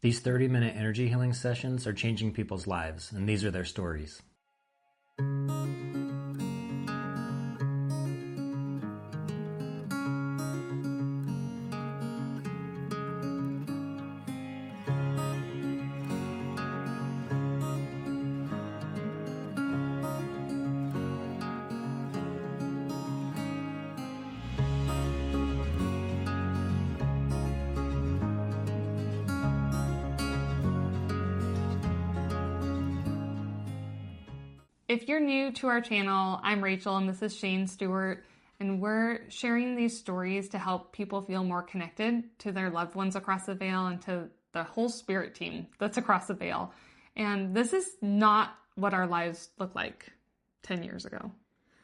These 30-minute energy healing sessions are changing people's lives, and these are their stories. If you're new to our channel, I'm Rachel and this is Shane Stewart, and we're sharing these stories to help people feel more connected to their loved ones across the veil and to the whole spirit team that's across the veil. And this is not what our lives looked like 10 years ago.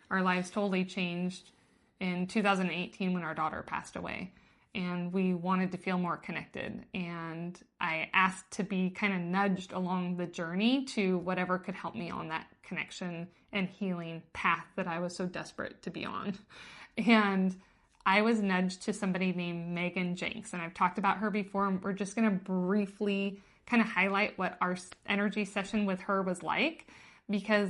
Our lives totally changed in 2018 when our daughter passed away. And we wanted to feel more connected. And I asked to be kind of nudged along the journey to whatever could help me on that connection and healing path that I was so desperate to be on. And I was nudged to somebody named Megan Jenks. And I've talked about her before. And we're just going to briefly kind of highlight what our energy session with her was like, because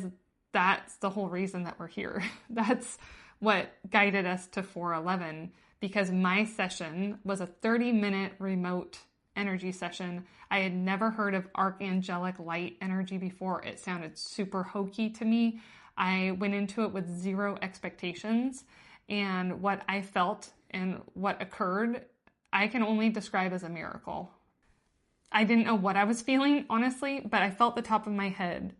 that's the whole reason that we're here. That's what guided us to 411. Because my session was a 30-minute remote energy session. I had never heard of archangelic light energy before. It sounded super hokey to me. I went into it with zero expectations. And what I felt and what occurred, I can only describe as a miracle. I didn't know what I was feeling, honestly, but I felt the top of my head,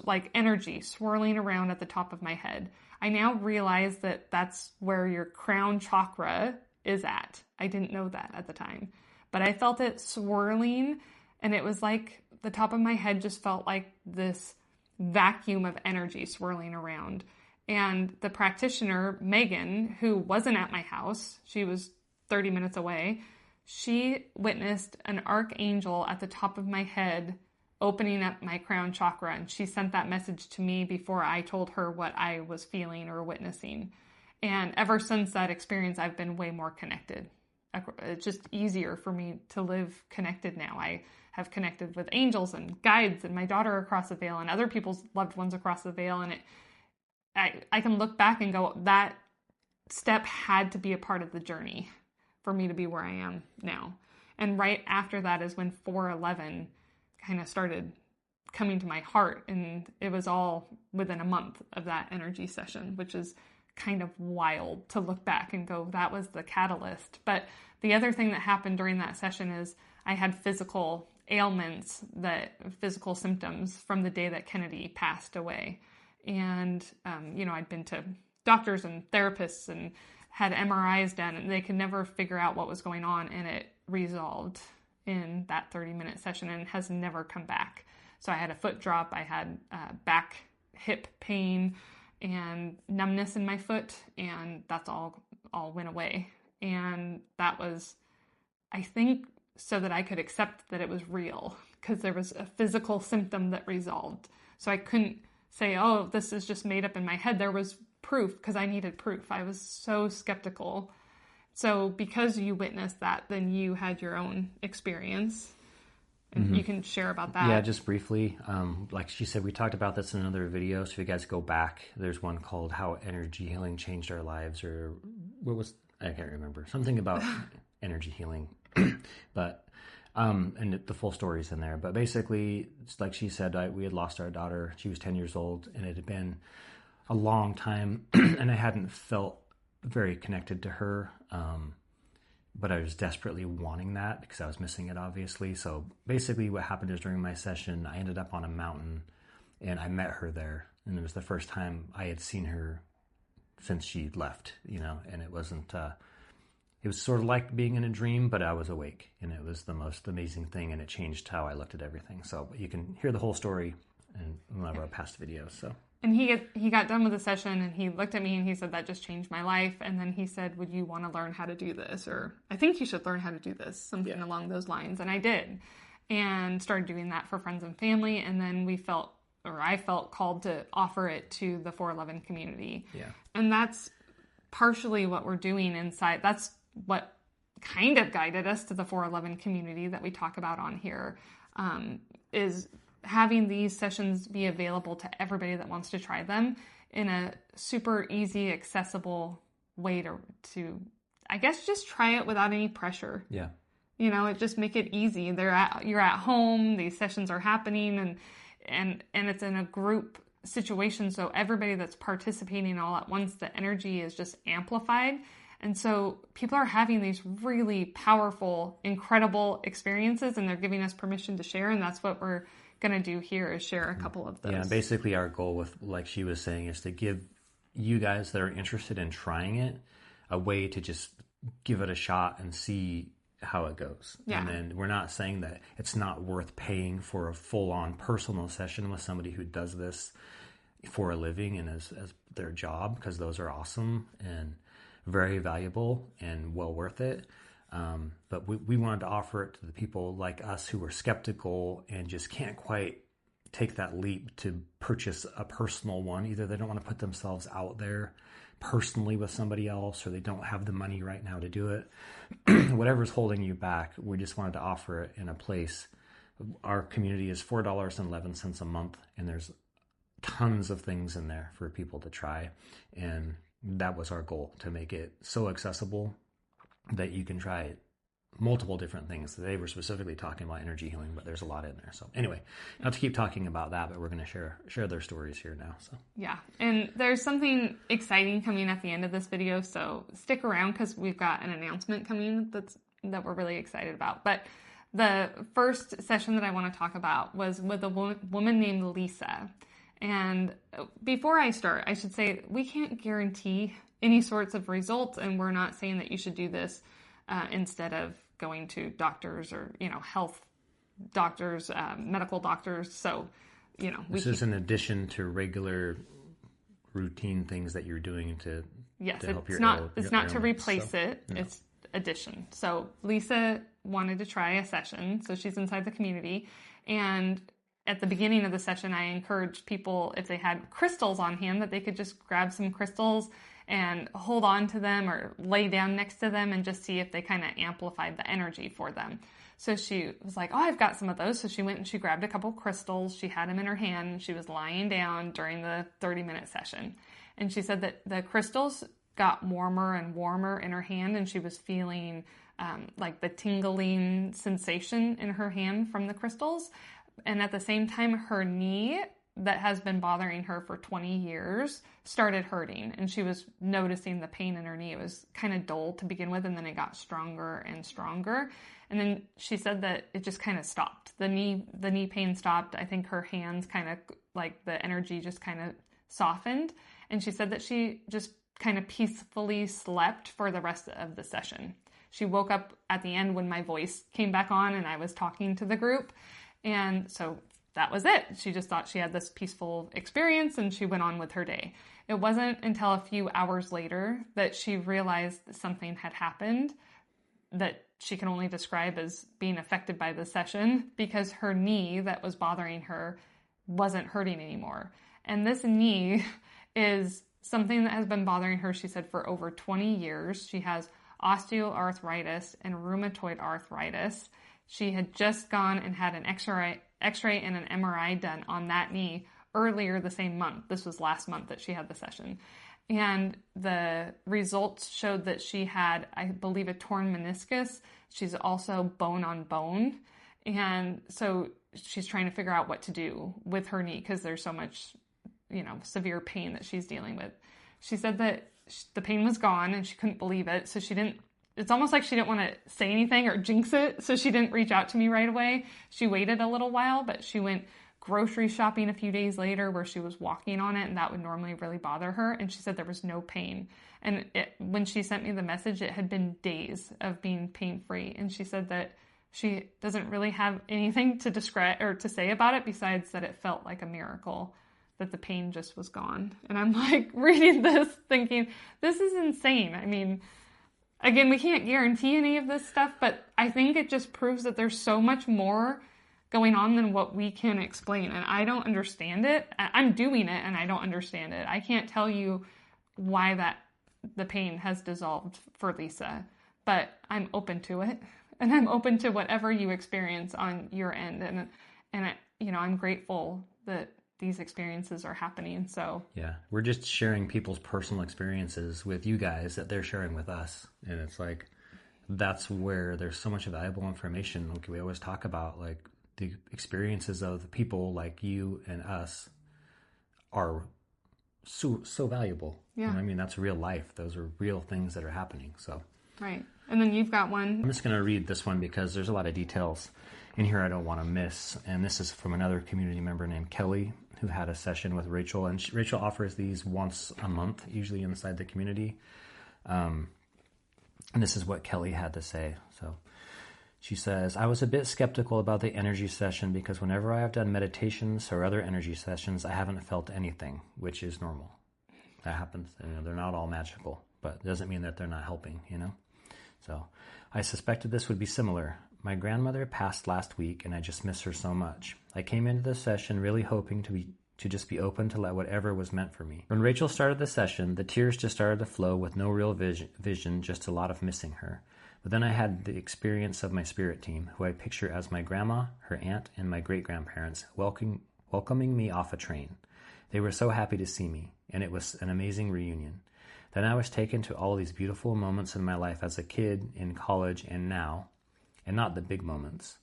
like energy swirling around at the top of my head. I now realize that that's where your crown chakra is at. I didn't know that at the time, but I felt it swirling, and it was like the top of my head just felt like this vacuum of energy swirling around. And the practitioner, Megan, who wasn't at my house, she was 30 minutes away, she witnessed an archangel at the top of my head opening up my crown chakra, and she sent that message to me before I told her what I was feeling or witnessing. And ever since that experience, I've been way more connected. It's just easier for me to live connected now. I have connected with angels and guides and my daughter across the veil and other people's loved ones across the veil. And I can look back and go, that step had to be a part of the journey for me to be where I am now. And right after that is when 411 kind of started coming to my heart, and it was all within a month of that energy session, which is kind of wild to look back and go, that was the catalyst. But the other thing that happened during that session is I had physical ailments, physical symptoms from the day that Kenadie passed away. And, I'd been to doctors and therapists and had MRIs done, and they could never figure out what was going on, and it resolved in that 30-minute session and has never come back. So I had a foot drop, I had back, hip pain, and numbness in my foot, and that's all went away. And that was, I think, so that I could accept that it was real, because there was a physical symptom that resolved. So I couldn't say, oh, this is just made up in my head. There was proof, because I needed proof. I was so skeptical. So because you witnessed that, then you had your own experience, and you can share about that. Yeah, just briefly. Like she said, we talked about this in another video. So if you guys go back, there's one called How Energy Healing Changed Our Lives, or I can't remember. Something about energy healing. But, and the full story's in there. But basically, like she said, we had lost our daughter. She was 10 years old, and it had been a long time, and I hadn't felt very connected to her, but I was desperately wanting that because I was missing it, obviously. So basically what happened is during my session, I ended up on a mountain, and I met her there, and it was the first time I had seen her since she left, and it wasn't, it was sort of like being in a dream, but I was awake, and it was the most amazing thing, and it changed how I looked at everything. So you can hear the whole story in one of our past videos, so... And he got done with the session, and he looked at me and he said, that just changed my life. And then he said, would you want to learn how to do this? Or I think you should learn how to do this, something along those lines. And I did, and started doing that for friends and family. And then I felt called to offer it to the 411 community. Yeah. And that's partially what we're doing inside. That's what kind of guided us to the 411 community that we talk about on here, is having these sessions be available to everybody that wants to try them in a super easy, accessible way to I guess, just try it without any pressure. Yeah. It just make it easy. You're at home, these sessions are happening, and it's in a group situation, so everybody that's participating all at once, the energy is just amplified. And so people are having these really powerful, incredible experiences, and they're giving us permission to share, and that's what we're going to do here, is share a couple of those. Yeah, basically our goal with, like she was saying, is to give you guys that are interested in trying it a way to just give it a shot and see how it goes. Yeah. And then we're not saying that it's not worth paying for a full-on personal session with somebody who does this for a living and as their job, because those are awesome and very valuable and well worth it. But we wanted to offer it to the people like us who are skeptical and just can't quite take that leap to purchase a personal one. Either they don't want to put themselves out there personally with somebody else, or they don't have the money right now to do it. Whatever's holding you back, we just wanted to offer it in a place. Our community is $4.11 a month, and there's tons of things in there for people to try. And that was our goal, to make it so accessible that you can try multiple different things. They were specifically talking about energy healing, but there's a lot in there. So anyway, not to keep talking about that, but we're going to share their stories here now. So yeah, and there's something exciting coming at the end of this video, so stick around because we've got an announcement coming that we're really excited about. But the first session that I want to talk about was with a woman named Lisa. And before I start, I should say we can't guarantee any sorts of results, and we're not saying that you should do this instead of going to doctors or, health doctors, medical doctors. So, this is in addition to regular routine things that you're doing to help your ailments. It's not to replace it. No. It's addition. So Lisa wanted to try a session. So she's inside the community. And at the beginning of the session, I encouraged people, if they had crystals on hand, that they could just grab some crystals and hold on to them or lay down next to them and just see if they kind of amplified the energy for them. So she was like, oh, I've got some of those. So she went and she grabbed a couple crystals. She had them in her hand, and she was lying down during the 30-minute session. And she said that the crystals got warmer and warmer in her hand, and she was feeling like the tingling sensation in her hand from the crystals. And at the same time, her knee that has been bothering her for 20 years started hurting, and she was noticing the pain in her knee. It was kind of dull to begin with, and then it got stronger and stronger. And then she said that it just kind of stopped. The knee pain stopped. I think her hands kind of, like, the energy just kind of softened. And she said that she just kind of peacefully slept for the rest of the session. She woke up at the end when my voice came back on and I was talking to the group. And so that was it. She just thought she had this peaceful experience, and she went on with her day. It wasn't until a few hours later that she realized that something had happened that she can only describe as being affected by the session, because her knee that was bothering her wasn't hurting anymore. And this knee is something that has been bothering her, she said, for over 20 years. She has osteoarthritis and rheumatoid arthritis. She had just gone and had an X-ray and an MRI done on that knee earlier the same month. This was last month that she had the session. And the results showed that she had, I believe, a torn meniscus. She's also bone on bone. And so she's trying to figure out what to do with her knee because there's so much, severe pain that she's dealing with. She said that the pain was gone and she couldn't believe it. So it's almost like she didn't want to say anything or jinx it, so she didn't reach out to me right away. She waited a little while, but she went grocery shopping a few days later where she was walking on it, and that would normally really bother her, and she said there was no pain. And when she sent me the message, it had been days of being pain-free, and she said that she doesn't really have anything to describe or to say about it besides that it felt like a miracle, that the pain just was gone. And I'm like reading this thinking, this is insane. I mean, again, we can't guarantee any of this stuff, but I think it just proves that there's so much more going on than what we can explain. And I don't understand it. I'm doing it and I don't understand it. I can't tell you why the pain has dissolved for Lisa, but I'm open to it, and I'm open to whatever you experience on your end. And I'm grateful that these experiences are happening. So yeah, we're just sharing people's personal experiences with you guys that they're sharing with us. And it's like, that's where there's so much valuable information. Like we always talk about, like the experiences of the people like you and us are so valuable. Yeah. You know, I mean, that's real life. Those are real things that are happening. So right. And then you've got one. I'm just going to read this one because there's a lot of details in here I don't want to miss. And this is from another community member named Kelly, who had a session with Rachel. And Rachel offers these once a month, usually inside the community. And this is what Kelly had to say. So she says, I was a bit skeptical about the energy session because whenever I have done meditations or other energy sessions, I haven't felt anything, which is normal. That happens. You know, they're not all magical, but it doesn't mean that they're not helping, you know? So I suspected this would be similar. My grandmother passed last week and I just miss her so much. I came into the session really hoping to just be open to let whatever was meant for me. When Rachel started the session, the tears just started to flow with no real vision, just a lot of missing her. But then I had the experience of my spirit team, who I picture as my grandma, her aunt, and my great-grandparents welcoming me off a train. They were so happy to see me, and it was an amazing reunion. Then I was taken to all these beautiful moments in my life as a kid, in college, and now, and not the big moments.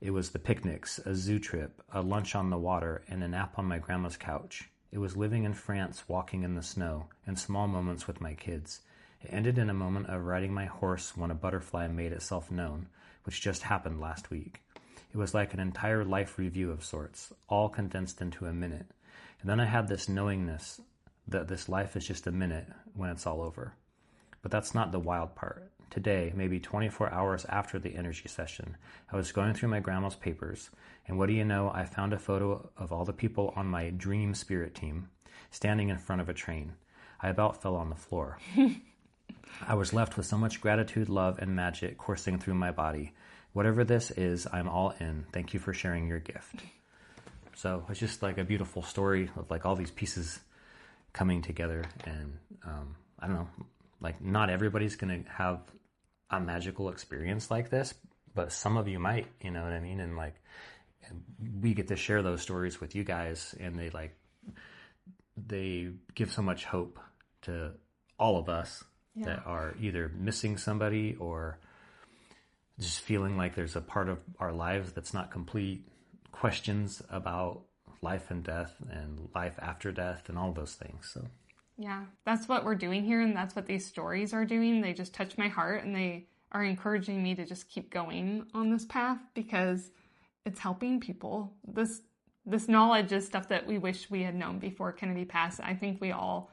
It was the picnics, a zoo trip, a lunch on the water, and a nap on my grandma's couch. It was living in France, walking in the snow, and small moments with my kids. It ended in a moment of riding my horse when a butterfly made itself known, which just happened last week. It was like an entire life review of sorts, all condensed into a minute. And then I had this knowingness that this life is just a minute when it's all over. But that's not the wild part. Today, maybe 24 hours after the energy session, I was going through my grandma's papers, and what do you know, I found a photo of all the people on my dream spirit team standing in front of a train. I about fell on the floor. I was left with so much gratitude, love, and magic coursing through my body. Whatever this is, I'm all in. Thank you for sharing your gift. So it's just like a beautiful story of like all these pieces coming together. And I don't know, like not everybody's going to have a magical experience like this, but some of you might, you know what I mean? And like, we get to share those stories with you guys, and they give so much hope to all of us. Yeah. That are either missing somebody or just feeling like there's a part of our lives that's not complete, questions about life and death and life after death and all those things. So yeah, that's what we're doing here, and that's what these stories are doing. They just touch my heart, and they are encouraging me to just keep going on this path because it's helping people. This knowledge is stuff that we wish we had known before Kenadie passed. I think we're all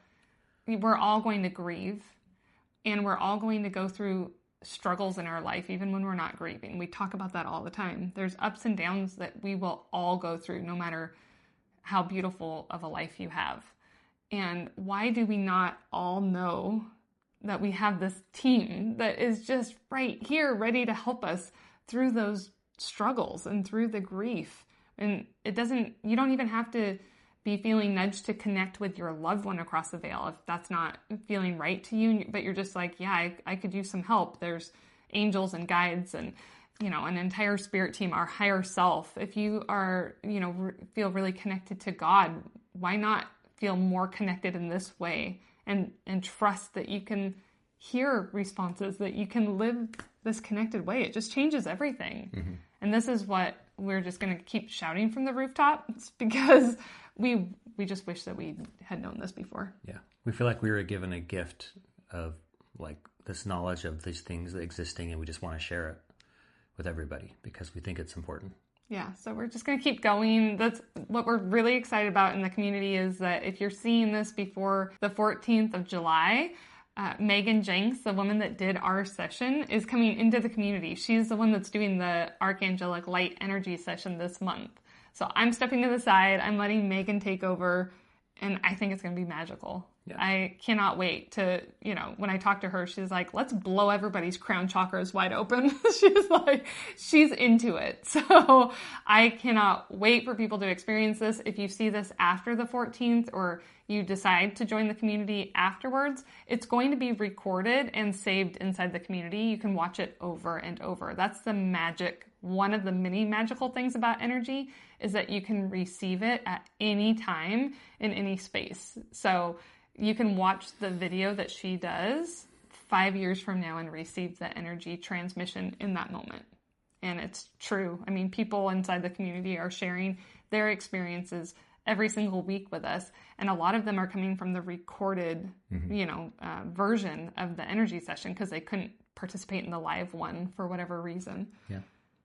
going to grieve. And we're all going to go through struggles in our life, even when we're not grieving. We talk about that all the time. There's ups and downs that we will all go through, no matter how beautiful of a life you have. And why do we not all know that we have this team that is just right here, ready to help us through those struggles and through the grief? And you don't even have to be feeling nudged to connect with your loved one across the veil if that's not feeling right to you, but you're just like, yeah, I could use some help. There's angels and guides and, you know, an entire spirit team, our higher self. If you are, you know, feel really connected to God, why not feel more connected in this way and trust that you can hear responses, that you can live this connected way? It just changes everything. Mm-hmm. And this is what we're just going to keep shouting from the rooftops because we just wish that we had known this before. Yeah. We feel like we were given a gift of like this knowledge of these things existing, and we just want to share it with everybody because we think it's important. Yeah. So we're just going to keep going. That's what we're really excited about in the community, is that if you're seeing this before the 14th of July, Megan Jenks, the woman that did our session, is coming into the community. She's the one that's doing the Archangelic Light Energy session this month. So I'm stepping to the side. I'm letting Megan take over, And I think it's going to be magical. Yeah. I cannot wait to, when I talk to her, she's like, let's blow everybody's crown chakras wide open. She's into it. So I cannot wait for people to experience this. If you see this after the 14th or you decide to join the community afterwards, it's going to be recorded and saved inside the community. You can watch it over and over. That's the magic. One of the many magical things about energy is that you can receive it at any time in any space. So you can watch the video that she does 5 years from now and receive the energy transmission in that moment. And it's true. I mean, people inside the community are sharing their experiences every single week with us. And a lot of them are coming from the recorded, version of the energy session because they couldn't participate in the live one for whatever reason. Yeah.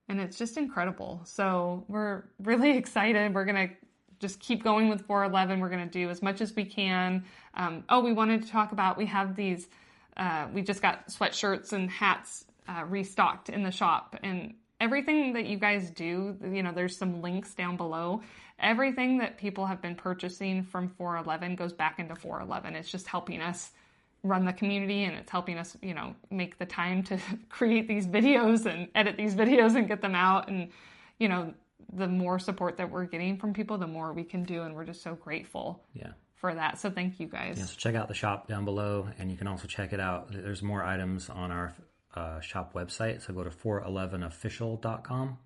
And it's just incredible. So we're really excited. We're going to just keep going with 411. We're going to do as much as we can. We wanted to talk about, we have these, we just got sweatshirts and hats restocked in the shop. And everything that you guys do, there's some links down below. Everything that people have been purchasing from 411 goes back into 411. It's just helping us run the community, and it's helping us, make the time to create these videos and edit these videos and get them out. And, the more support that we're getting from people, the more we can do. And we're just so grateful for that. So thank you guys. Yeah, so check out the shop down below, and you can also check it out. There's more items on our shop website. So go to 411official.com.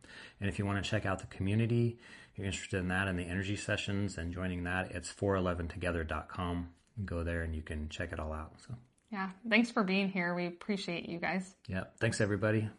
And if you want to check out the community, you're interested in that and the energy sessions and joining that, it's 411together.com. Go there and you can check it all out. So yeah, thanks for being here. We appreciate you guys. Yeah, thanks everybody.